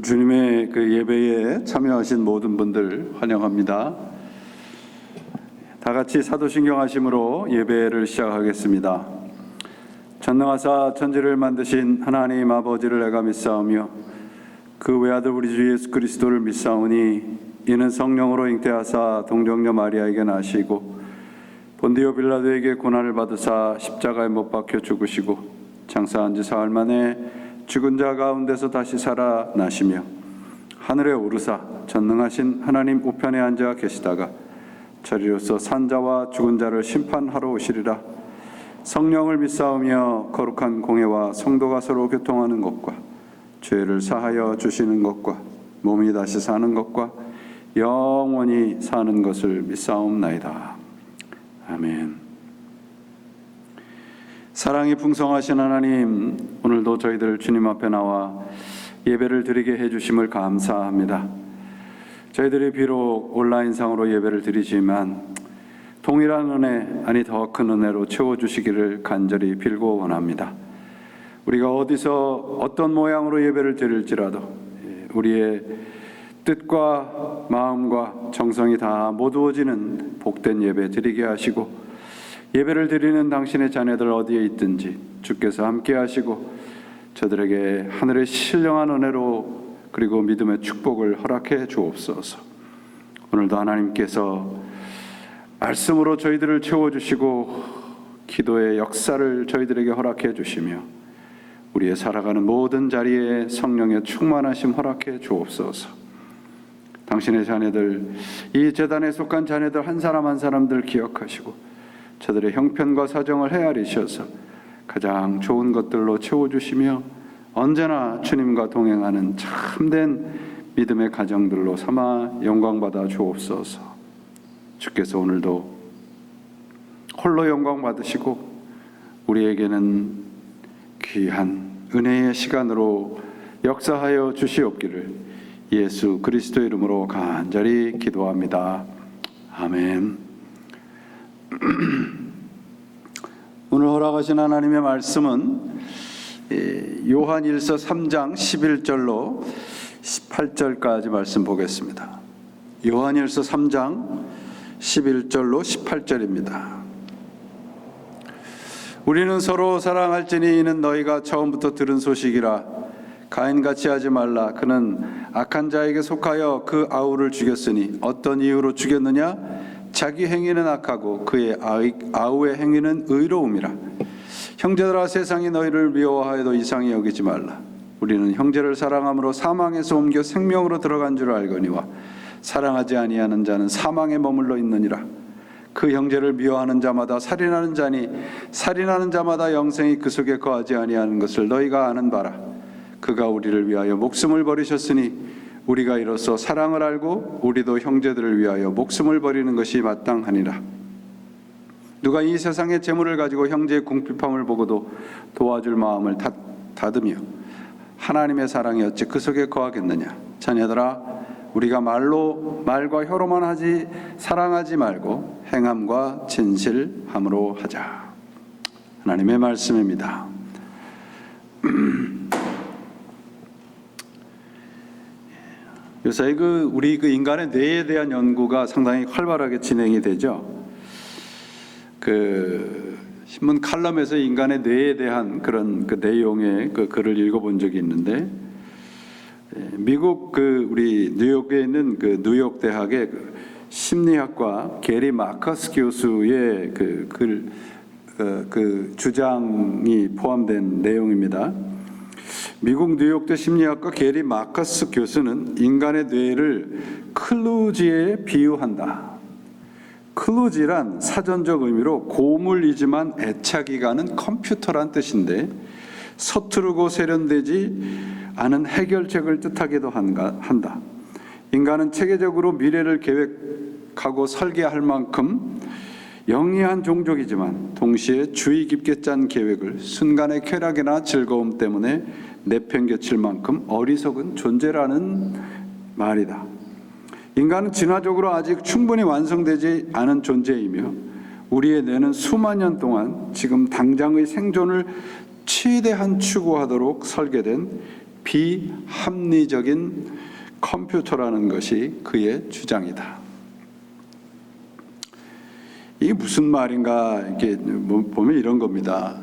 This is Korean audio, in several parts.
주님의 그 예배에 참여하신 모든 분들 환영합니다. 다 같이 사도신경 하심으로 예배를 시작하겠습니다. 전능하사 천지를 만드신 하나님 아버지를 내가 믿사오며 그 외아들 우리 주 예수 그리스도를 믿사오니 이는 성령으로 잉태하사 동정녀 마리아에게 나시고 본디오 빌라도에게 고난을 받으사 십자가에 못 박혀 죽으시고 장사한 지 사흘 만에 죽은 자 가운데서 다시 살아나시며 하늘에 오르사 전능하신 하나님 우편에 앉아 계시다가 저리로서 산 자와 죽은 자를 심판하러 오시리라. 성령을 믿사오며 거룩한 공회와 성도가 서로 교통하는 것과 죄를 사하여 주시는 것과 몸이 다시 사는 것과 영원히 사는 것을 믿사옵나이다. 아멘. 사랑이 풍성하신 하나님, 오늘도 저희들 주님 앞에 나와 예배를 드리게 해주심을 감사합니다. 저희들이 비록 온라인상으로 예배를 드리지만 동일한 은혜, 아니 더 큰 은혜로 채워주시기를 간절히 빌고 원합니다. 우리가 어디서 어떤 모양으로 예배를 드릴지라도 우리의 뜻과 마음과 정성이 다 모두어지는 복된 예배 드리게 하시고, 예배를 드리는 당신의 자녀들 어디에 있든지 주께서 함께 하시고 저들에게 하늘의 신령한 은혜로 그리고 믿음의 축복을 허락해 주옵소서. 오늘도 하나님께서 말씀으로 저희들을 채워주시고 기도의 역사를 저희들에게 허락해 주시며 우리의 살아가는 모든 자리에 성령의 충만하심 허락해 주옵소서. 당신의 자녀들, 이 제단에 속한 자녀들 한 사람 한 사람들 기억하시고 저들의 형편과 사정을 헤아리셔서 가장 좋은 것들로 채워주시며 언제나 주님과 동행하는 참된 믿음의 가정들로 삼아 영광받아 주옵소서. 주께서 오늘도 홀로 영광 받으시고 우리에게는 귀한 은혜의 시간으로 역사하여 주시옵기를 예수 그리스도의 이름으로 간절히 기도합니다. 아멘. 오늘 허락하신 하나님의 말씀은 요한일서 3장 11절로 18절까지 말씀 보겠습니다. 요한일서 3장 11절로 18절입니다. 우리는 서로 사랑할지니 이는 너희가 처음부터 들은 소식이라. 가인같이 하지 말라. 그는 악한 자에게 속하여 그 아우를 죽였으니 어떤 이유로 죽였느냐? 자기 행위는 악하고 그의 아우의 행위는 의로움이라. 형제들아, 세상이 너희를 미워하여도 이상히 여기지 말라. 우리는 형제를 사랑함으로 사망에서 옮겨 생명으로 들어간 줄 알거니와 사랑하지 아니하는 자는 사망에 머물러 있느니라. 그 형제를 미워하는 자마다 살인하는 자니 살인하는 자마다 영생이 그 속에 거하지 아니하는 것을 너희가 아는 바라. 그가 우리를 위하여 목숨을 버리셨으니 우리가 이로써 사랑을 알고 우리도 형제들을 위하여 목숨을 버리는 것이 마땅하니라. 누가 이 세상의 재물을 가지고 형제의 궁핍함을 보고도 도와줄 마음을 닫으며 하나님의 사랑이 어찌 그 속에 거하겠느냐. 자녀들아, 우리가 말과 혀로만 하지 사랑하지 말고 행함과 진실함으로 하자. 하나님의 말씀입니다. 요새 우리 인간의 뇌에 대한 연구가 상당히 활발하게 진행이 되죠. 신문 칼럼에서 인간의 뇌에 대한 그런 내용의 글을 읽어본 적이 있는데, 미국 우리 뉴욕에 있는 뉴욕 대학의 심리학과 게리 마커스 교수의 주장이 포함된 내용입니다. 미국 뉴욕대 심리학과 게리 마커스 교수는 인간의 뇌를 클루지에 비유한다. 클루지란 사전적 의미로 고물이지만 애착이 가는 컴퓨터란 뜻인데, 서투르고 세련되지 아는 해결책을 뜻하기도 한다. 인간은 체계적으로 미래를 계획하고 설계할 만큼 영리한 종족이지만 동시에 주의 깊게 짠 계획을 순간의 쾌락이나 즐거움 때문에 내팽개칠 만큼 어리석은 존재라는 말이다. 인간은 진화적으로 아직 충분히 완성되지 않은 존재이며 우리의 뇌는 수만 년 동안 지금 당장의 생존을 최대한 추구하도록 설계된 비합리적인 컴퓨터라는 것이 그의 주장이다. 이게 무슨 말인가 이렇게 보면 이런 겁니다.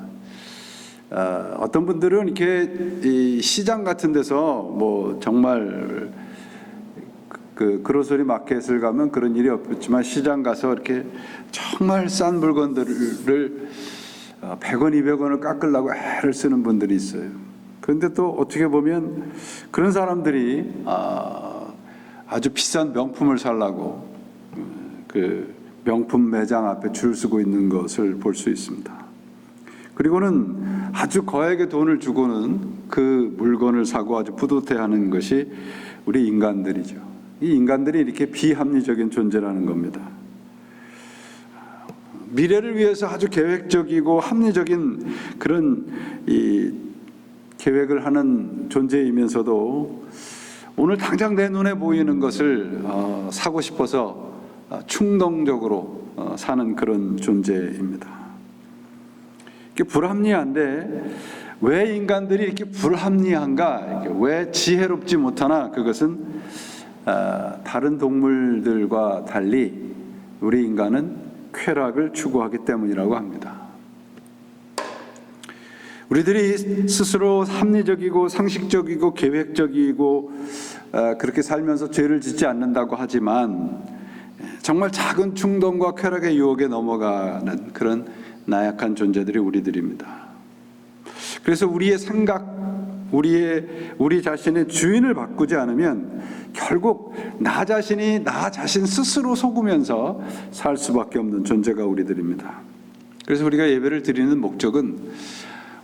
어떤 분들은 이렇게 이 시장 같은 데서 뭐 정말 그 그로서리 마켓을 가면 그런 일이 없지만 시장 가서 이렇게 정말 싼 물건들을 100원, 200원을 깎으려고 애를 쓰는 분들이 있어요. 그런데 또 어떻게 보면 그런 사람들이 아주 비싼 명품을 사려고 그 명품 매장 앞에 줄 서고 있는 것을 볼 수 있습니다. 그리고는 아주 거액의 돈을 주고는 그 물건을 사고 아주 뿌듯해하는 것이 우리 인간들이죠. 이 인간들이 이렇게 비합리적인 존재라는 겁니다. 미래를 위해서 아주 계획적이고 합리적인 그런 이 계획을 하는 존재이면서도 오늘 당장 내 눈에 보이는 것을 사고 싶어서 충동적으로 사는 그런 존재입니다. 이게 불합리한데 왜 인간들이 이렇게 불합리한가? 왜 지혜롭지 못하나? 그것은 다른 동물들과 달리 우리 인간은 쾌락을 추구하기 때문이라고 합니다. 우리들이 스스로 합리적이고 상식적이고 계획적이고 그렇게 살면서 죄를 짓지 않는다고 하지만 정말 작은 충동과 쾌락의 유혹에 넘어가는 그런 나약한 존재들이 우리들입니다. 그래서 우리의 생각, 우리 자신의 주인을 바꾸지 않으면 결국 나 자신 스스로 속으면서 살 수밖에 없는 존재가 우리들입니다. 그래서 우리가 예배를 드리는 목적은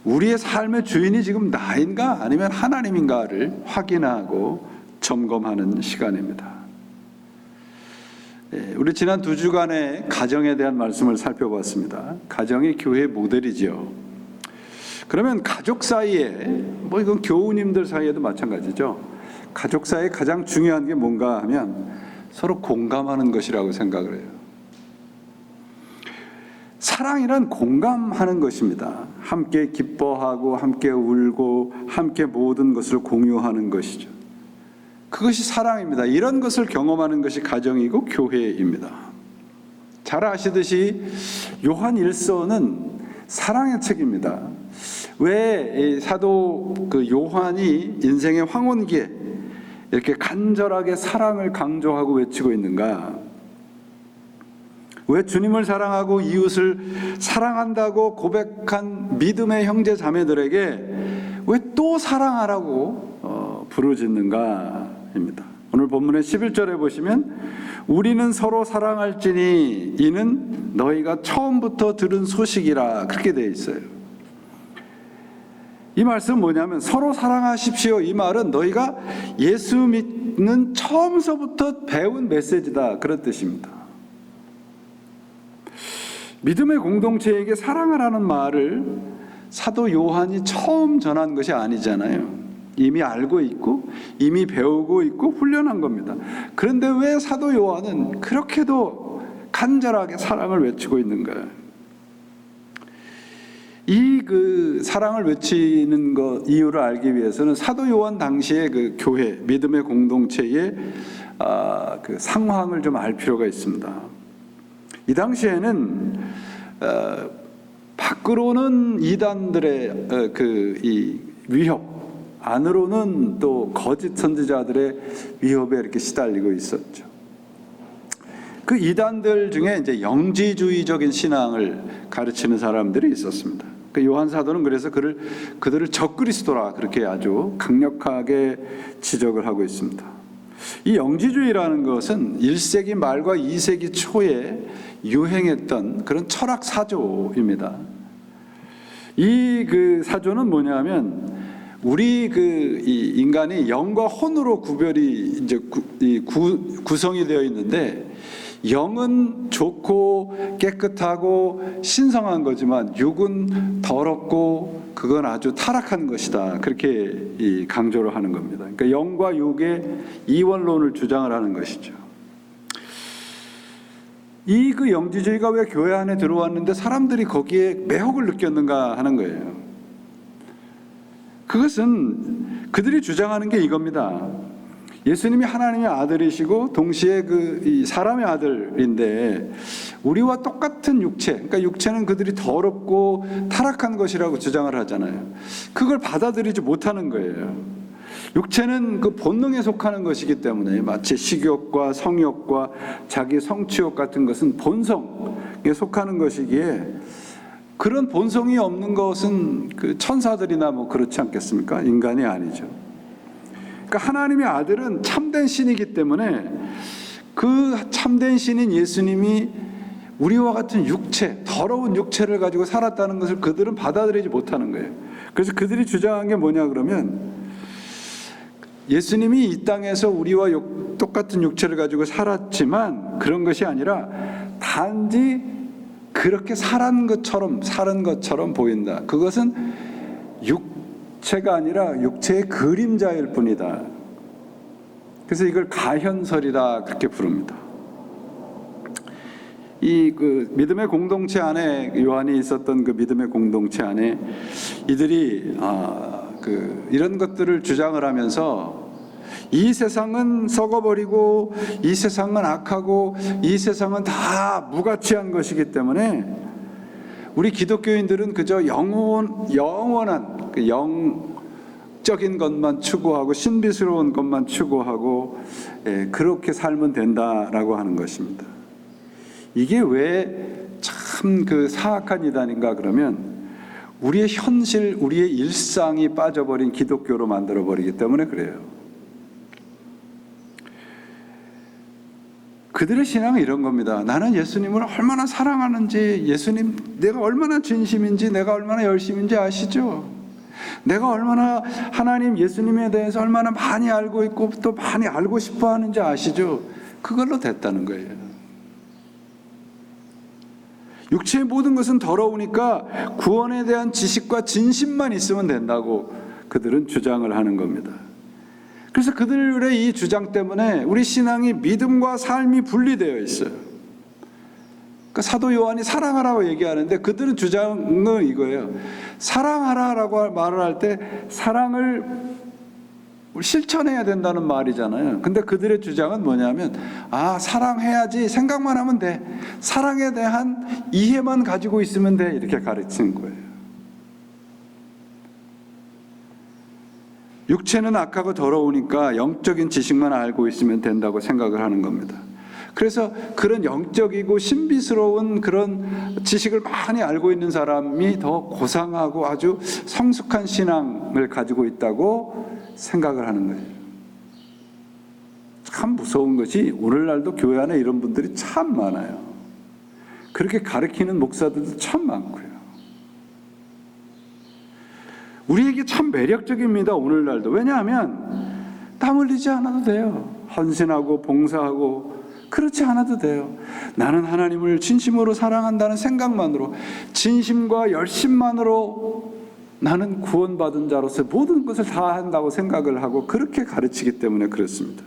우리의 삶의 주인이 지금 나인가 아니면 하나님인가를 확인하고 점검하는 시간입니다. 우리 지난 2주간의 가정에 대한 말씀을 살펴봤습니다. 가정이 교회의 모델이죠. 그러면 가족 사이에 이건 교우님들 사이에도 마찬가지죠. 가족 사이에 가장 중요한 게 뭔가 하면 서로 공감하는 것이라고 생각을 해요. 사랑이란 공감하는 것입니다. 함께 기뻐하고 함께 울고 함께 모든 것을 공유하는 것이죠. 그것이 사랑입니다. 이런 것을 경험하는 것이 가정이고 교회입니다. 잘 아시듯이 요한 1서는 사랑의 책입니다. 왜 사도 요한이 인생의 황혼기에 이렇게 간절하게 사랑을 강조하고 외치고 있는가? 왜 주님을 사랑하고 이웃을 사랑한다고 고백한 믿음의 형제 자매들에게 왜 또 사랑하라고 부르짖는가입니다. 오늘 본문의 11절에 보시면 우리는 서로 사랑할지니 이는 너희가 처음부터 들은 소식이라 그렇게 되어 있어요. 이 말씀은 뭐냐면 서로 사랑하십시오. 이 말은 너희가 예수 믿는 처음서부터 배운 메시지다 그런 뜻입니다. 믿음의 공동체에게 사랑을 하는 말을 사도 요한이 처음 전한 것이 아니잖아요. 이미 알고 있고 이미 배우고 있고 훈련한 겁니다. 그런데 왜 사도 요한은 그렇게도 간절하게 사랑을 외치고 있는가? 이 사랑을 외치는 것 이유를 알기 위해서는 사도 요한 당시의 그 교회 믿음의 공동체의 그 상황을 좀 알 필요가 있습니다. 이 당시에는 밖으로는 이단들의 이 위협, 안으로는 또 거짓 선지자들의 위협에 이렇게 시달리고 있었죠. 그 이단들 중에 이제 영지주의적인 신앙을 가르치는 사람들이 있었습니다. 그 요한 사도는 그래서 그들을 적그리스도라 그렇게 아주 강력하게 지적을 하고 있습니다. 이 영지주의라는 것은 1세기 말과 2세기 초에 유행했던 그런 철학 사조입니다. 이 사조는 뭐냐면 우리 이 인간이 영과 혼으로 구별이 이제 구성이 되어 있는데, 영은 좋고 깨끗하고 신성한 거지만 육은 더럽고 그건 아주 타락한 것이다. 그렇게 강조를 하는 겁니다. 그러니까 영과 육의 이원론을 주장을 하는 것이죠. 그 영지주의가 왜 교회 안에 들어왔는데 사람들이 거기에 매혹을 느꼈는가 하는 거예요. 그것은 그들이 주장하는 게 이겁니다. 예수님이 하나님의 아들이시고 동시에 이 사람의 아들인데 우리와 똑같은 육체, 그러니까 육체는 그들이 더럽고 타락한 것이라고 주장을 하잖아요. 그걸 받아들이지 못하는 거예요. 육체는 그 본능에 속하는 것이기 때문에, 마치 식욕과 성욕과 자기 성취욕 같은 것은 본성에 속하는 것이기에, 그런 본성이 없는 것은 그 천사들이나 그렇지 않겠습니까? 인간이 아니죠. 그러니까 하나님의 아들은 참된 신이기 때문에 그 참된 신인 예수님이 우리와 같은 육체, 더러운 육체를 가지고 살았다는 것을 그들은 받아들이지 못하는 거예요. 그래서 그들이 주장한 게 뭐냐 그러면, 예수님이 이 땅에서 우리와 똑같은 육체를 가지고 살았지만 그런 것이 아니라 단지 그렇게 사는 것처럼 보인다. 그것은 육체가 아니라 육체의 그림자일 뿐이다. 그래서 이걸 가현설이다 그렇게 부릅니다. 믿음의 공동체 안에, 요한이 있었던 그 믿음의 공동체 안에 이들이 이런 것들을 주장을 하면서, 이 세상은 썩어버리고 이 세상은 악하고 이 세상은 다 무가치한 것이기 때문에 우리 기독교인들은 그저 영원한 그 영적인 것만 추구하고 신비스러운 것만 추구하고 그렇게 살면 된다라고 하는 것입니다. 이게 왜 참 사악한 이단인가 그러면, 우리의 현실, 우리의 일상이 빠져버린 기독교로 만들어버리기 때문에 그래요. 그들의 신앙은 이런 겁니다. 나는 예수님을 얼마나 사랑하는지, 예수님 내가 얼마나 진심인지, 내가 얼마나 열심인지 아시죠? 내가 얼마나 하나님 예수님에 대해서 얼마나 많이 알고 있고 또 많이 알고 싶어 하는지 아시죠? 그걸로 됐다는 거예요. 육체의 모든 것은 더러우니까 구원에 대한 지식과 진심만 있으면 된다고 그들은 주장을 하는 겁니다. 그래서 그들의 이 주장 때문에 우리 신앙이 믿음과 삶이 분리되어 있어요. 그러니까 사도 요한이 사랑하라고 얘기하는데 그들은 주장은 이거예요. 사랑하라라고 말을 할 때 사랑을 실천해야 된다는 말이잖아요. 근데 그들의 주장은 뭐냐면, 사랑해야지 생각만 하면 돼, 사랑에 대한 이해만 가지고 있으면 돼, 이렇게 가르치는 거예요. 육체는 악하고 더러우니까 영적인 지식만 알고 있으면 된다고 생각을 하는 겁니다. 그래서 그런 영적이고 신비스러운 그런 지식을 많이 알고 있는 사람이 더 고상하고 아주 성숙한 신앙을 가지고 있다고 생각을 하는 거예요. 참 무서운 것이 오늘날도 교회 안에 이런 분들이 참 많아요. 그렇게 가르치는 목사들도 참 많고요. 우리에게 참 매력적입니다, 오늘날도. 왜냐하면 땀 흘리지 않아도 돼요. 헌신하고 봉사하고 그렇지 않아도 돼요. 나는 하나님을 진심으로 사랑한다는 생각만으로, 진심과 열심만으로 나는 구원받은 자로서 모든 것을 다 한다고 생각을 하고 그렇게 가르치기 때문에 그렇습니다.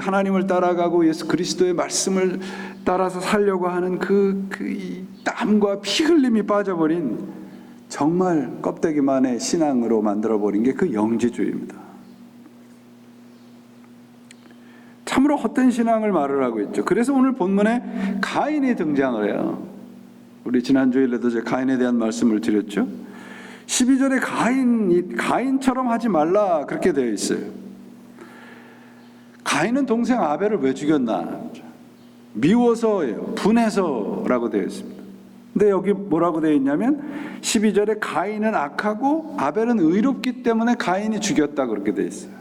하나님을 따라가고 예수 그리스도의 말씀을 따라서 살려고 하는 이 땀과 피 흘림이 빠져버린 정말 껍데기만의 신앙으로 만들어버린 게 그 영지주의입니다. 참으로 헛된 신앙을 말을 하고 있죠. 그래서 오늘 본문에 가인이 등장을 해요. 우리 지난 주일에도 제가 가인에 대한 말씀을 드렸죠. 12절에 가인처럼 하지 말라 그렇게 되어 있어요. 가인은 동생 아벨을 왜 죽였나? 미워서예요. 분해서라고 되어 있습니다. 근데 여기 뭐라고 되어 있냐면 12절에 가인은 악하고 아벨은 의롭기 때문에 가인이 죽였다 그렇게 되어 있어요.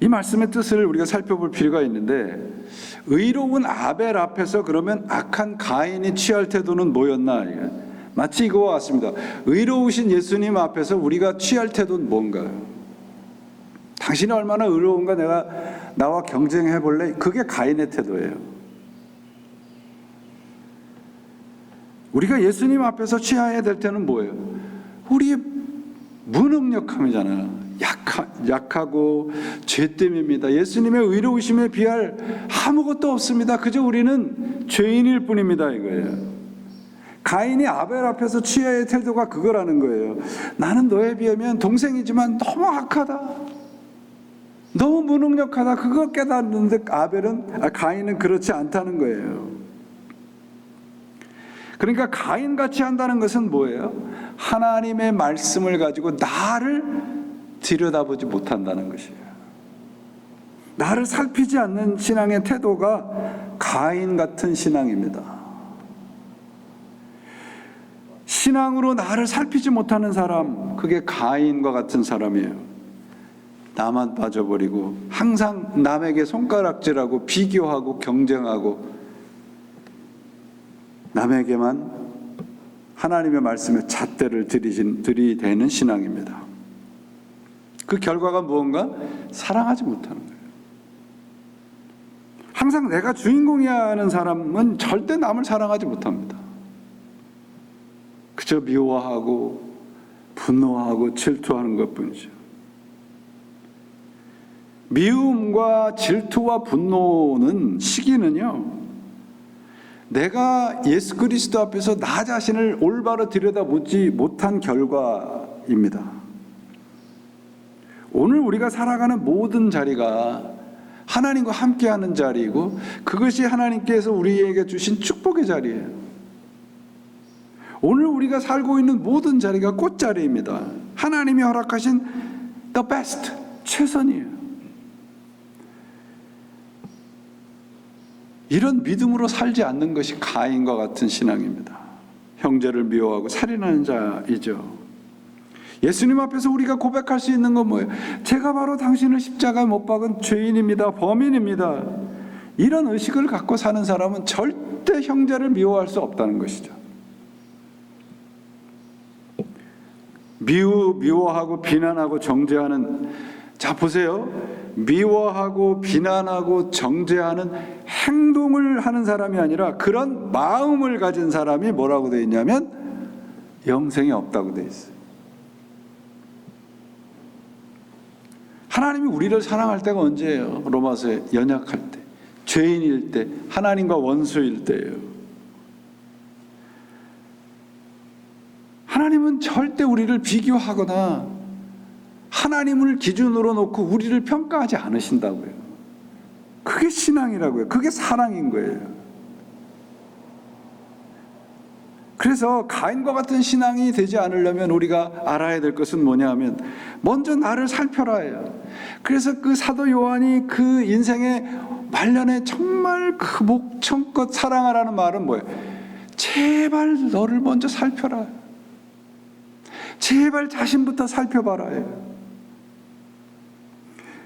이 말씀의 뜻을 우리가 살펴볼 필요가 있는데, 의로운 아벨 앞에서 그러면 악한 가인이 취할 태도는 뭐였나? 마치 이거와 같습니다. 의로우신 예수님 앞에서 우리가 취할 태도는 뭔가요? 당신이 얼마나 의로운가 내가 나와 경쟁해 볼래? 그게 가인의 태도예요. 우리가 예수님 앞에서 취해야 될 때는 뭐예요? 우리의 무능력함이잖아요. 약하고 죄 때문입니다. 예수님의 의로우심에 비할 아무것도 없습니다. 그저 우리는 죄인일 뿐입니다. 이거예요. 가인이 아벨 앞에서 취해야 할 태도가 그거라는 거예요. 나는 너에 비하면 동생이지만 너무 악하다. 너무 무능력하다. 그걸 깨닫는데 가인은 그렇지 않다는 거예요. 그러니까 가인같이 한다는 것은 뭐예요? 하나님의 말씀을 가지고 나를 들여다보지 못한다는 것이에요. 나를 살피지 않는 신앙의 태도가 가인 같은 신앙입니다. 신앙으로 나를 살피지 못하는 사람, 그게 가인과 같은 사람이에요. 나만 빠져버리고 항상 남에게 손가락질하고 비교하고 경쟁하고 남에게만 하나님의 말씀에 잣대를 들이대는 신앙입니다. 그 결과가 무언가? 사랑하지 못하는 거예요. 항상 내가 주인공이야 하는 사람은 절대 남을 사랑하지 못합니다. 그저 미워하고 분노하고 질투하는 것뿐이죠. 미움과 질투와 분노는 시기는요, 내가 예수 그리스도 앞에서 나 자신을 올바로 들여다보지 못한 결과입니다. 오늘 우리가 살아가는 모든 자리가 하나님과 함께하는 자리이고 그것이 하나님께서 우리에게 주신 축복의 자리예요. 오늘 우리가 살고 있는 모든 자리가 꽃자리입니다. 하나님이 허락하신 the best, 최선이에요. 이런 믿음으로 살지 않는 것이 가인과 같은 신앙입니다. 형제를 미워하고 살인하는 자이죠. 예수님 앞에서 우리가 고백할 수 있는 건 뭐예요? 제가 바로 당신을 십자가에 못 박은 죄인입니다. 범인입니다. 이런 의식을 갖고 사는 사람은 절대 형제를 미워할 수 없다는 것이죠. 미워하고 비난하고 정죄하는, 자 보세요. 미워하고 비난하고 정죄하는 행동을 하는 사람이 아니라 그런 마음을 가진 사람이 뭐라고 되어 있냐면 영생이 없다고 되어 있어요. 하나님이 우리를 사랑할 때가 언제예요? 로마서에 연약할 때, 죄인일 때, 하나님과 원수일 때예요. 하나님은 절대 우리를 비교하거나 하나님을 기준으로 놓고 우리를 평가하지 않으신다고요. 그게 신앙이라고요. 그게 사랑인 거예요. 그래서 가인과 같은 신앙이 되지 않으려면 우리가 알아야 될 것은 뭐냐 하면 먼저 나를 살펴라예요. 그래서 그 사도 요한이 그 인생의 말년에 정말 그 목청껏 사랑하라는 말은 뭐예요? 제발 너를 먼저 살펴라. 제발 자신부터 살펴봐라예요.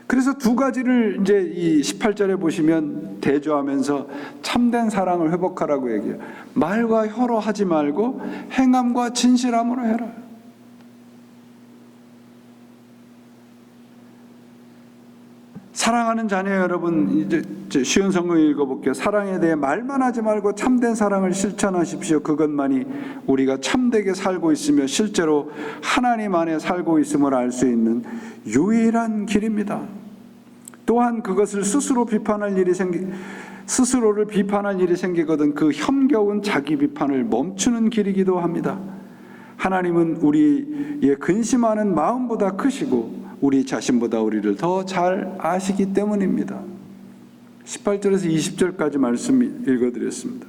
그래서 두 가지를 이제 이 18절에 보시면 대조하면서 참된 사랑을 회복하라고 얘기해요. 말과 혀로 하지 말고 행함과 진실함으로 해라. 사랑하는 자녀 여러분, 이제 쉬운 성경 읽어볼게요. 사랑에 대해 말만 하지 말고 참된 사랑을 실천하십시오. 그것만이 우리가 참되게 살고 있으며 실제로 하나님 안에 살고 있음을 알 수 있는 유일한 길입니다. 또한 그것을 스스로를 비판할 일이 생기거든 그 힘겨운 자기 비판을 멈추는 길이기도 합니다. 하나님은 우리의 근심하는 마음보다 크시고 우리 자신보다 우리를 더 잘 아시기 때문입니다. 18절에서 20절까지 말씀 읽어드렸습니다.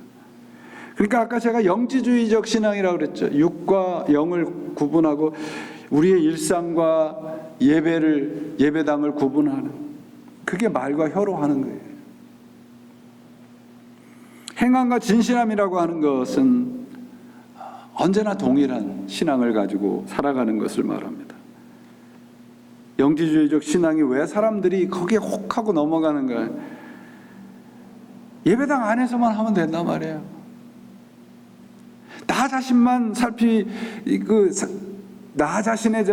그러니까 아까 제가 영지주의적 신앙이라고 그랬죠. 육과 영을 구분하고 우리의 일상과 예배당을 구분하는, 그게 말과 혀로 하는 거예요. 행함과 진실함이라고 하는 것은 언제나 동일한 신앙을 가지고 살아가는 것을 말합니다. 영지주의적 신앙이 왜 사람들이 거기에 혹하고 넘어가는가? 예배당 안에서만 하면 된단 말이에요. 나 자신만 나 자신의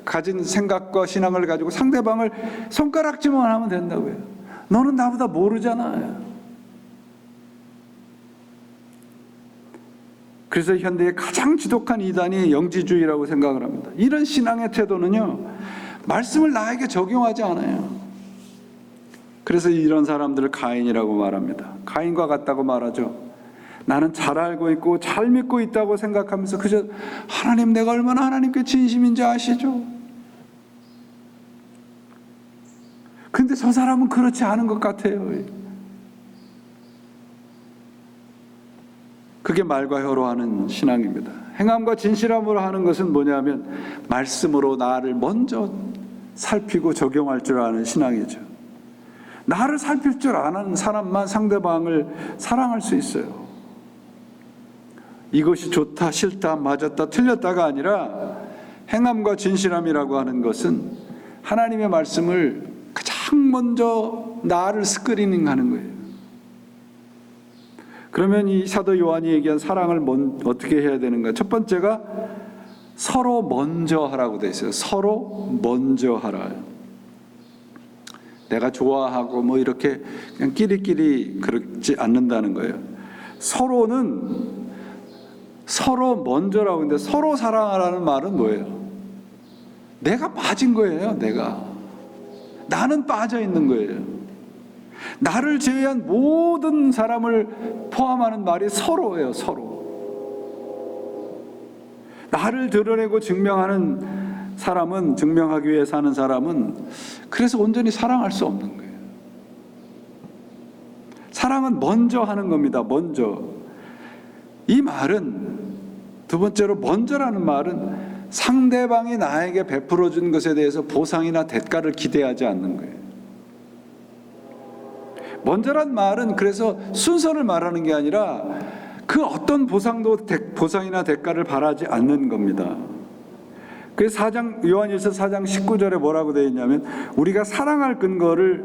가진 생각과 신앙을 가지고 상대방을 손가락질만 하면 된다고요. 너는 나보다 모르잖아요. 그래서 현대의 가장 지독한 이단이 영지주의라고 생각을 합니다. 이런 신앙의 태도는요, 말씀을 나에게 적용하지 않아요. 그래서 이런 사람들을 가인이라고 말합니다. 가인과 같다고 말하죠. 나는 잘 알고 있고 잘 믿고 있다고 생각하면서 그저 하나님, 내가 얼마나 하나님께 진심인지 아시죠? 근데 저 사람은 그렇지 않은 것 같아요. 그게 말과 혀로 하는 신앙입니다. 행함과 진실함으로 하는 것은 뭐냐면 말씀으로 나를 먼저 살피고 적용할 줄 아는 신앙이죠. 나를 살필 줄 아는 사람만 상대방을 사랑할 수 있어요. 이것이 좋다, 싫다, 맞았다, 틀렸다가 아니라 행함과 진실함이라고 하는 것은 하나님의 말씀을 가장 먼저 나를 스크리닝하는 거예요. 그러면 이 사도 요한이 얘기한 사랑을 어떻게 해야 되는가? 첫 번째가 서로 먼저 하라고 돼 있어요. 서로 먼저 하라. 내가 좋아하고 뭐 이렇게 그냥 끼리끼리 그렇지 않는다는 거예요. 서로는 서로 먼저라고 하는데, 서로 사랑하라는 말은 뭐예요? 내가 빠진 거예요. 나는 빠져 있는 거예요. 나를 제외한 모든 사람을 포함하는 말이 서로예요. 서로. 나를 드러내고 증명하기 위해 사는 사람은 그래서 온전히 사랑할 수 없는 거예요. 사랑은 먼저 하는 겁니다. 먼저. 이 말은, 두 번째로 먼저라는 말은 상대방이 나에게 베풀어 준 것에 대해서 보상이나 대가를 기대하지 않는 거예요. 먼저란 말은 그래서 순서를 말하는 게 아니라 그 어떤 보상이나 대가를 바라지 않는 겁니다. 그래서 요한일서 4장 19절에 뭐라고 되어 있냐면, 우리가 사랑할 근거를,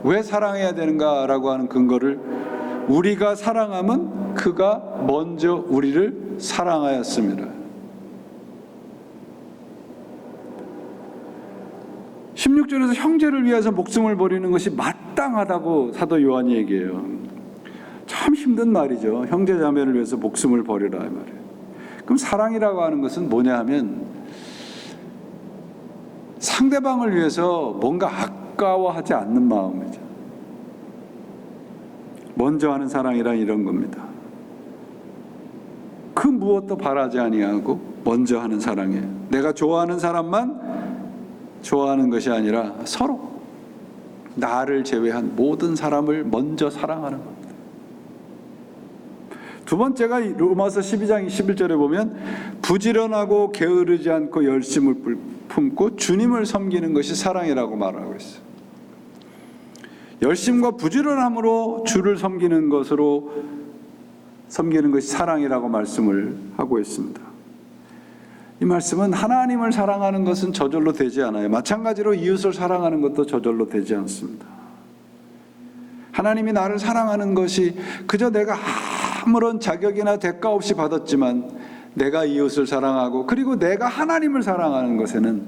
왜 사랑해야 되는가라고 하는 근거를, 우리가 사랑하면 그가 먼저 우리를 사랑하였습니다. 16절에서 형제를 위해서 목숨을 버리는 것이 마땅하다고 사도 요한이 얘기해요. 참 힘든 말이죠. 형제 자매를 위해서 목숨을 버리라 이 말이에요. 그럼 사랑이라고 하는 것은 뭐냐 하면 상대방을 위해서 뭔가 아까워하지 않는 마음이죠. 먼저 하는 사랑이란 이런 겁니다. 그 무엇도 바라지 아니하고 먼저 하는 사랑이에요. 내가 좋아하는 사람만 좋아하는 것이 아니라 서로 나를 제외한 모든 사람을 먼저 사랑하는 겁니다. 두 번째가 로마서 12장 21절에 보면 부지런하고 게으르지 않고 열심을 품고 주님을 섬기는 것이 사랑이라고 말하고 있어요. 열심과 부지런함으로 주를 섬기는 것이 사랑이라고 말씀을 하고 있습니다. 이 말씀은 하나님을 사랑하는 것은 저절로 되지 않아요. 마찬가지로 이웃을 사랑하는 것도 저절로 되지 않습니다. 하나님이 나를 사랑하는 것이 그저 내가 아무런 자격이나 대가 없이 받았지만 내가 이웃을 사랑하고 그리고 내가 하나님을 사랑하는 것에는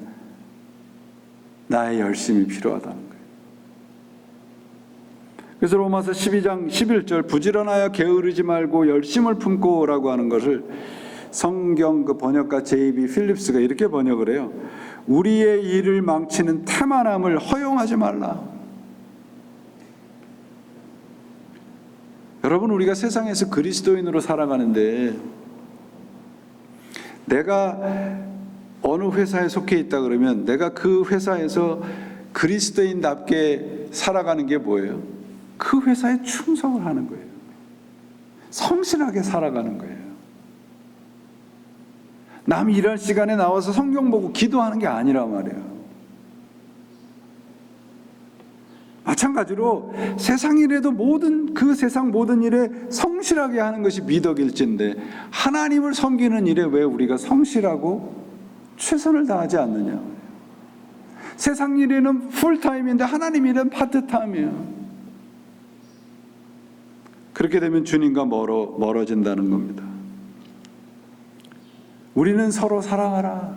나의 열심이 필요하다는 거예요. 그래서 로마서 12장 11절 부지런하여 게으르지 말고 열심을 품고라고 하는 것을 성경 그 번역가 J.B. 필립스가 이렇게 번역을 해요. 우리의 일을 망치는 태만함을 허용하지 말라. 여러분, 우리가 세상에서 그리스도인으로 살아가는데 내가 어느 회사에 속해 있다 그러면 내가 그 회사에서 그리스도인답게 살아가는 게 뭐예요? 그 회사에 충성을 하는 거예요. 성실하게 살아가는 거예요. 남이 일할 시간에 나와서 성경 보고 기도하는 게 아니란 말이에요. 마찬가지로 세상 일에도 그 세상 모든 일에 성실하게 하는 것이 미덕일진데 하나님을 섬기는 일에 왜 우리가 성실하고 최선을 다하지 않느냐. 세상 일에는 풀타임인데 하나님 일은 파트타임이에요. 그렇게 되면 주님과 멀어진다는 겁니다. 우리는 서로 사랑하라.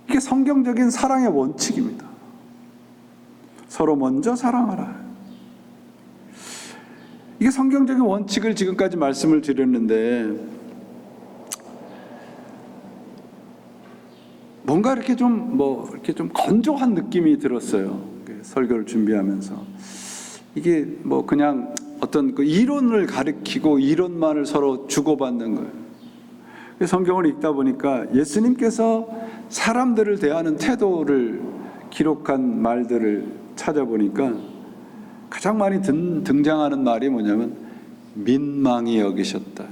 이게 성경적인 사랑의 원칙입니다. 서로 먼저 사랑하라. 이게 성경적인 원칙을 지금까지 말씀을 드렸는데, 뭔가 이렇게 좀 건조한 느낌이 들었어요. 설교를 준비하면서. 이게 그냥 어떤 그 이론을 가르치고 이론만을 서로 주고받는 거예요. 성경을 읽다 보니까 예수님께서 사람들을 대하는 태도를 기록한 말들을 찾아보니까 가장 많이 등장하는 말이 뭐냐면 민망히 여기셨다.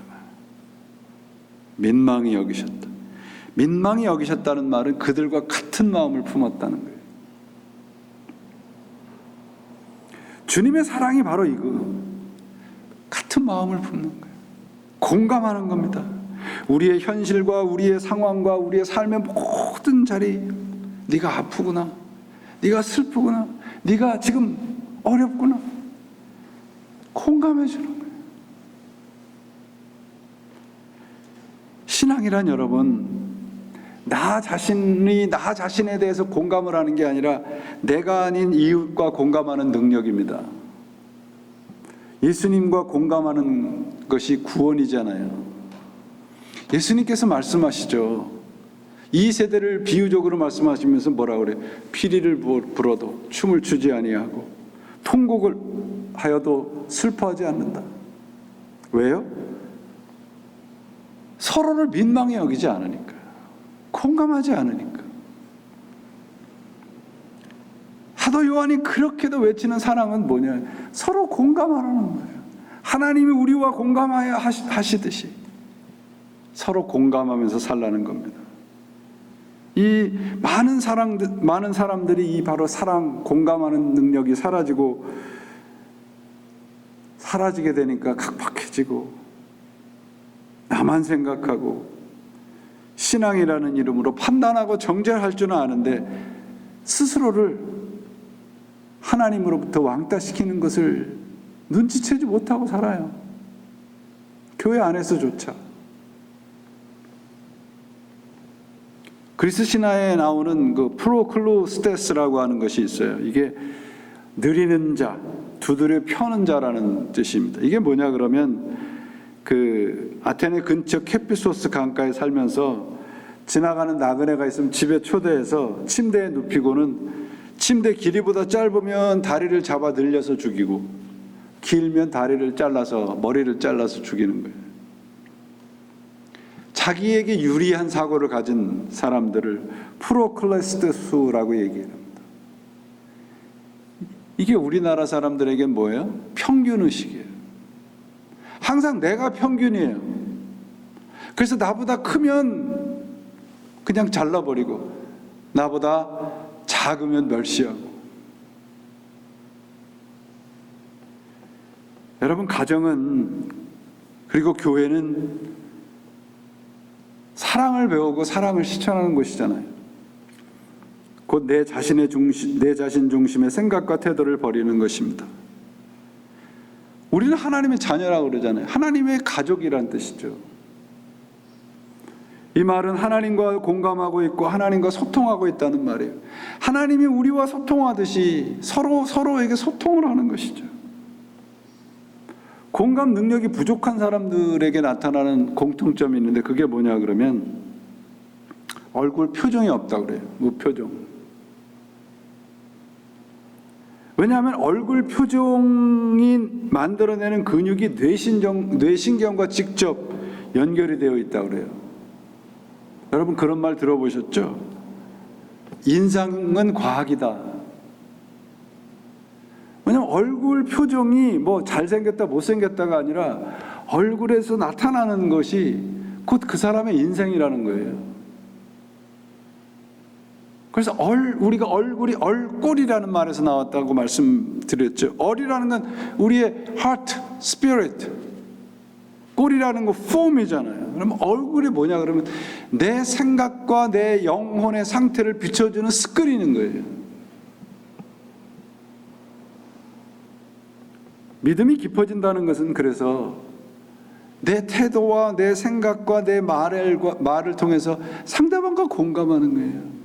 민망히 여기셨다. 민망히 여기셨다는 말은 그들과 같은 마음을 품었다는 거예요. 주님의 사랑이 바로 이거. 같은 마음을 품는 거예요. 공감하는 겁니다. 우리의 현실과 우리의 상황과 우리의 삶의 모든 자리, 네가 아프구나, 네가 슬프구나, 네가 지금 어렵구나, 공감해 주는 거예요. 신앙이란 여러분, 나 자신에 대해서 공감을 하는 게 아니라 내가 아닌 이웃과 공감하는 능력입니다. 예수님과 공감하는 것이 구원이잖아요. 예수님께서 말씀하시죠. 이 세대를 비유적으로 말씀하시면서 뭐라 그래요? 피리를 불어도 춤을 추지 아니하고 통곡을 하여도 슬퍼하지 않는다. 왜요? 서로를 민망히 여기지 않으니까, 공감하지 않으니까. 사도 요한이 그렇게도 외치는 사랑은 뭐냐? 서로 공감하라는 거예요. 하나님이 우리와 공감하여 하시듯이 서로 공감하면서 살라는 겁니다. 이 많은 사람들이 이 바로 사랑, 공감하는 능력이 사라지게 되니까 각박해지고 나만 생각하고 신앙이라는 이름으로 판단하고 정죄할 줄은 아는데 스스로를 하나님으로부터 왕따시키는 것을 눈치채지 못하고 살아요. 교회 안에서조차. 그리스 신화에 나오는 그 프로클루스테스라고 하는 것이 있어요. 이게 느리는 자, 두드려 펴는 자라는 뜻입니다. 이게 뭐냐 그러면 그 아테네 근처 캐피소스 강가에 살면서 지나가는 나그네가 있으면 집에 초대해서 침대에 눕히고는 침대 길이보다 짧으면 다리를 잡아 늘려서 죽이고 길면 다리를 잘라서 머리를 잘라서 죽이는 거예요. 자기에게 유리한 사고를 가진 사람들을 프로클레스테스라고 얘기합니다. 이게 우리나라 사람들에게 뭐예요? 평균의식이에요. 항상 내가 평균이에요. 그래서 나보다 크면 그냥 잘라버리고 나보다 작으면 멸시하고. 여러분, 가정은 그리고 교회는 사랑을 배우고 사랑을 실천하는 곳이잖아요. 곧 내 자신 중심의 생각과 태도를 버리는 것입니다. 우리는 하나님의 자녀라고 그러잖아요. 하나님의 가족이란 뜻이죠. 이 말은 하나님과 공감하고 있고 하나님과 소통하고 있다는 말이에요. 하나님이 우리와 소통하듯이 서로에게 소통을 하는 것이죠. 공감 능력이 부족한 사람들에게 나타나는 공통점이 있는데 그게 뭐냐 그러면 얼굴 표정이 없다고 그래요. 무표정. 왜냐하면 얼굴 표정이 만들어내는 근육이 뇌신경과 직접 연결이 되어 있다고 그래요. 여러분 그런 말 들어보셨죠? 인상은 과학이다. 왜냐하면 얼굴 표정이 뭐 잘생겼다 못생겼다가 아니라 얼굴에서 나타나는 것이 곧 그 사람의 인생이라는 거예요. 그래서 우리가 얼굴이 얼꼴이라는 말에서 나왔다고 말씀드렸죠. 얼이라는 건 우리의 heart, spirit. 꼴이라는 거 form이잖아요. 그러면 얼굴이 뭐냐 그러면 내 생각과 내 영혼의 상태를 비춰주는 스크린인 거예요. 믿음이 깊어진다는 것은 그래서 내 태도와 내 생각과 내 말을 통해서 상대방과 공감하는 거예요.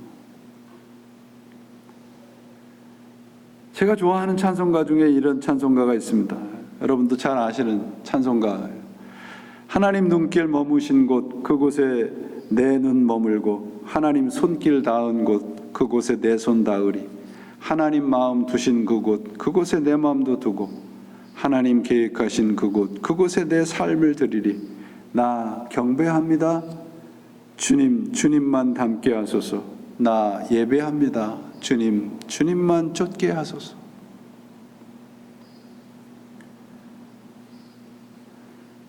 제가 좋아하는 찬송가 중에 이런 찬송가가 있습니다. 여러분도 잘 아시는 찬송가예요. 하나님 눈길 머무신 곳 그곳에 내 눈 머물고 하나님 손길 닿은 곳 그곳에 내 손 닿으리. 하나님 마음 두신 그곳 그곳에 내 마음도 두고 하나님 계획하신 그곳 그곳에 내 삶을 드리리. 나 경배합니다. 주님 주님만 닮게 하소서. 나 예배합니다. 주님 주님만 쫓게 하소서.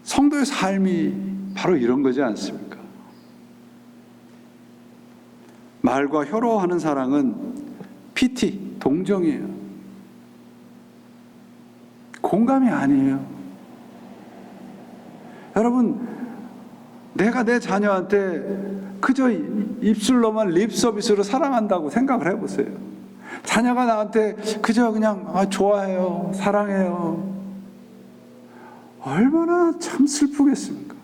성도의 삶이 바로 이런 거지 않습니까? 말과 혀로 하는 사랑은 PT, 동정이에요. 공감이 아니에요. 여러분, 내가 내 자녀한테 그저 입술로만 립 서비스로 사랑한다고 생각을 해보세요. 자녀가 나한테 그저 그냥 좋아해요, 사랑해요. 얼마나 참 슬프겠습니까?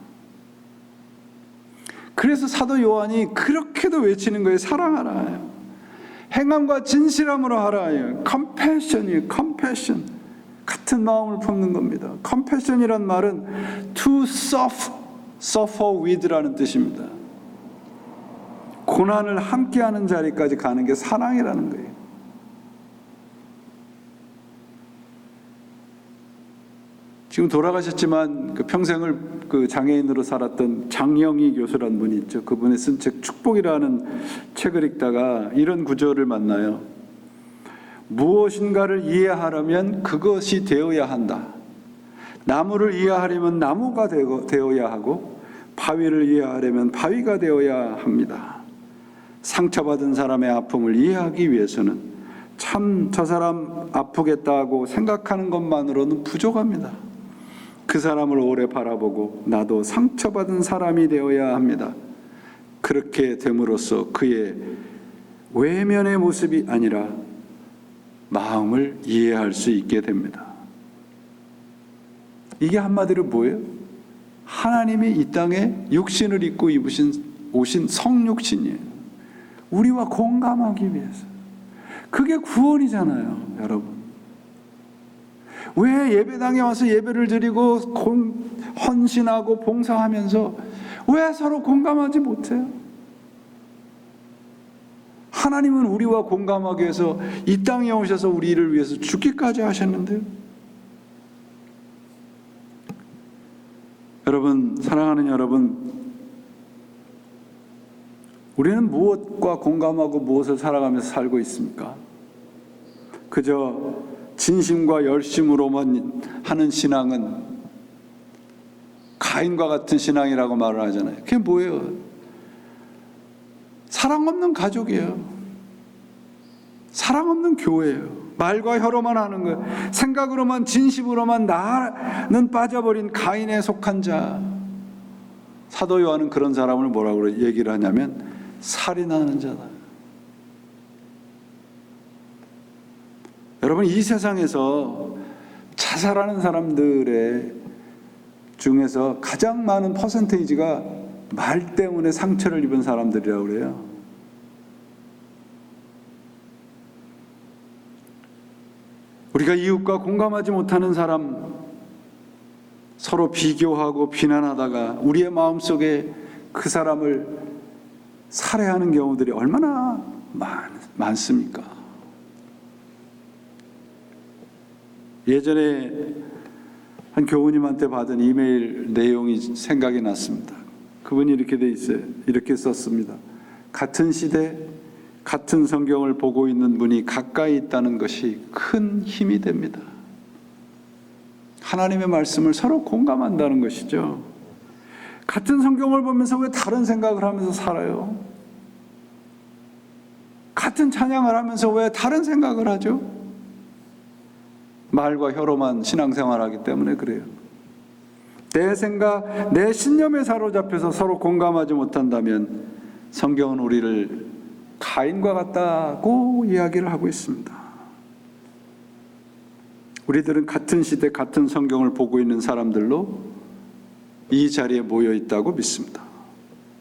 그래서 사도 요한이 그렇게도 외치는 거예요. 사랑하라. 행함과 진실함으로 하라. 컴패션이에요. 컴패션. 같은 마음을 품는 겁니다. 컴패션이란 말은 to suffer with라는 뜻입니다. 고난을 함께하는 자리까지 가는 게 사랑이라는 거예요. 지금 돌아가셨지만 그 평생을 그 장애인으로 살았던 장영희 교수라는 분이 있죠. 그분이 쓴 책 축복이라는 책을 읽다가 이런 구절을 만나요. 무엇인가를 이해하려면 그것이 되어야 한다. 나무를 이해하려면 나무가 되어야 하고 바위를 이해하려면 바위가 되어야 합니다. 상처받은 사람의 아픔을 이해하기 위해서는 참 저 사람 아프겠다고 생각하는 것만으로는 부족합니다. 그 사람을 오래 바라보고 나도 상처받은 사람이 되어야 합니다. 그렇게 됨으로써 그의 외면의 모습이 아니라 마음을 이해할 수 있게 됩니다. 이게 한마디로 뭐예요? 하나님이 이 땅에 육신을 입고 오신 성육신이에요. 우리와 공감하기 위해서. 그게 구원이잖아요, 여러분. 왜 예배당에 와서 예배를 드리고 헌신하고 봉사하면서 왜 서로 공감하지 못해요? 하나님은 우리와 공감하기 위해서 이 땅에 오셔서 우리를 위해서 죽기까지 하셨는데요. 여러분, 사랑하는 여러분, 우리는 무엇과 공감하고 무엇을 살아가면서 살고 있습니까? 그저 진심과 열심으로만 하는 신앙은 가인과 같은 신앙이라고 말을 하잖아요. 그게 뭐예요? 사랑 없는 가족이에요. 사랑 없는 교회예요. 말과 혀로만 하는 거예요. 생각으로만 진심으로만 나는 빠져버린 가인에 속한 자. 사도 요한은 그런 사람을 뭐라고 얘기를 하냐면 살인하는 자다. 여러분, 이 세상에서 자살하는 사람들의 중에서 가장 많은 퍼센테이지가 말 때문에 상처를 입은 사람들이라고 그래요. 우리가 이웃과 공감하지 못하는 사람, 서로 비교하고 비난하다가 우리의 마음속에 그 사람을 살해하는 경우들이 얼마나 많습니까? 예전에 한 교우님한테 받은 이메일 내용이 생각이 났습니다. 그분이 이렇게 돼 있어요. 이렇게 썼습니다. 같은 시대, 같은 성경을 보고 있는 분이 가까이 있다는 것이 큰 힘이 됩니다. 하나님의 말씀을 서로 공감한다는 것이죠. 같은 성경을 보면서 왜 다른 생각을 하면서 살아요? 같은 찬양을 하면서 왜 다른 생각을 하죠? 말과 혀로만 신앙생활하기 때문에 그래요. 내 생각, 내 신념에 사로잡혀서 서로 공감하지 못한다면 성경은 우리를 가인과 같다고 이야기를 하고 있습니다. 우리들은 같은 시대, 같은 성경을 보고 있는 사람들로 이 자리에 모여 있다고 믿습니다.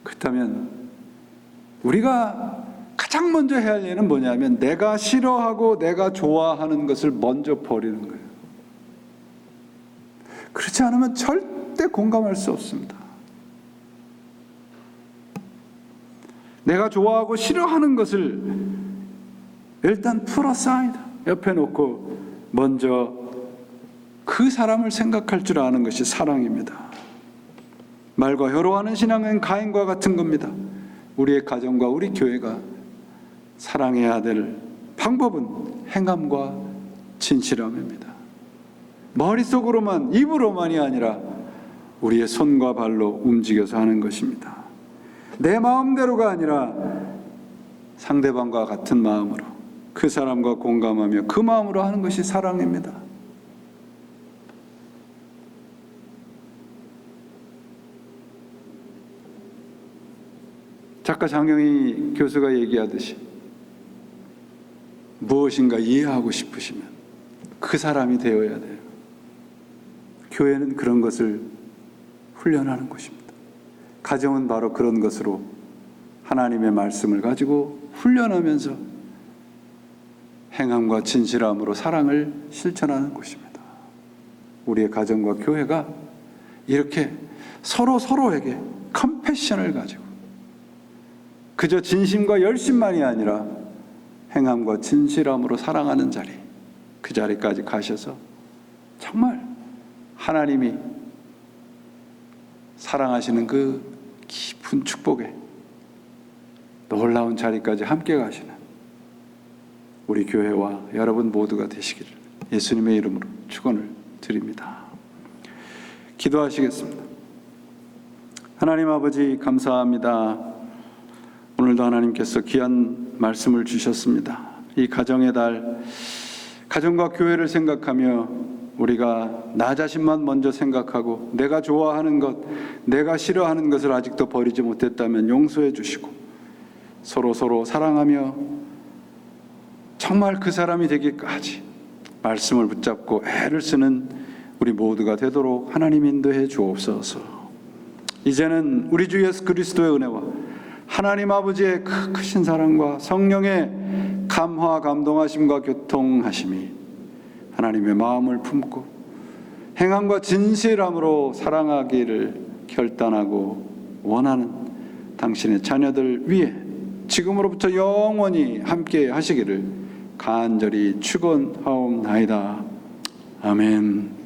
그렇다면 우리가 가장 먼저 해야 할 일은 뭐냐면 내가 싫어하고 내가 좋아하는 것을 먼저 버리는 거예요. 그렇지 않으면 절대 공감할 수 없습니다. 내가 좋아하고 싫어하는 것을 일단 풀어사이드 옆에 놓고 먼저 그 사람을 생각할 줄 아는 것이 사랑입니다. 말과 혀로 하는 신앙은 가인과 같은 겁니다. 우리의 가정과 우리 교회가 사랑해야 될 방법은 행함과 진실함입니다. 머릿속으로만, 입으로만이 아니라 우리의 손과 발로 움직여서 하는 것입니다. 내 마음대로가 아니라 상대방과 같은 마음으로 그 사람과 공감하며 그 마음으로 하는 것이 사랑입니다. 작가 장영희 교수가 얘기하듯이 무엇인가 이해하고 싶으시면 그 사람이 되어야 돼요. 교회는 그런 것을 훈련하는 곳입니다. 가정은 바로 그런 것으로 하나님의 말씀을 가지고 훈련하면서 행함과 진실함으로 사랑을 실천하는 곳입니다. 우리의 가정과 교회가 이렇게 서로에게 컴패션을 가지고 그저 진심과 열심만이 아니라 행함과 진실함으로 사랑하는 자리, 그 자리까지 가셔서 정말 하나님이 사랑하시는 그 깊은 축복에 놀라운 자리까지 함께 가시는 우리 교회와 여러분 모두가 되시기를 예수님의 이름으로 축원을 드립니다. 기도하시겠습니다. 하나님 아버지 감사합니다. 오늘도 하나님께서 귀한 말씀을 주셨습니다. 이 가정의 달, 가정과 교회를 생각하며 우리가 나 자신만 먼저 생각하고 내가 좋아하는 것, 내가 싫어하는 것을 아직도 버리지 못했다면 용서해 주시고 서로 사랑하며 정말 그 사람이 되기까지 말씀을 붙잡고 애를 쓰는 우리 모두가 되도록 하나님 인도해 주옵소서. 이제는 우리 주 예수 그리스도의 은혜와 하나님 아버지의 그 크신 사랑과 성령의 감화 감동하심과 교통하심이 하나님의 마음을 품고 행함과 진실함으로 사랑하기를 결단하고 원하는 당신의 자녀들 위해 지금으로부터 영원히 함께 하시기를 간절히 축원하옵나이다. 아멘.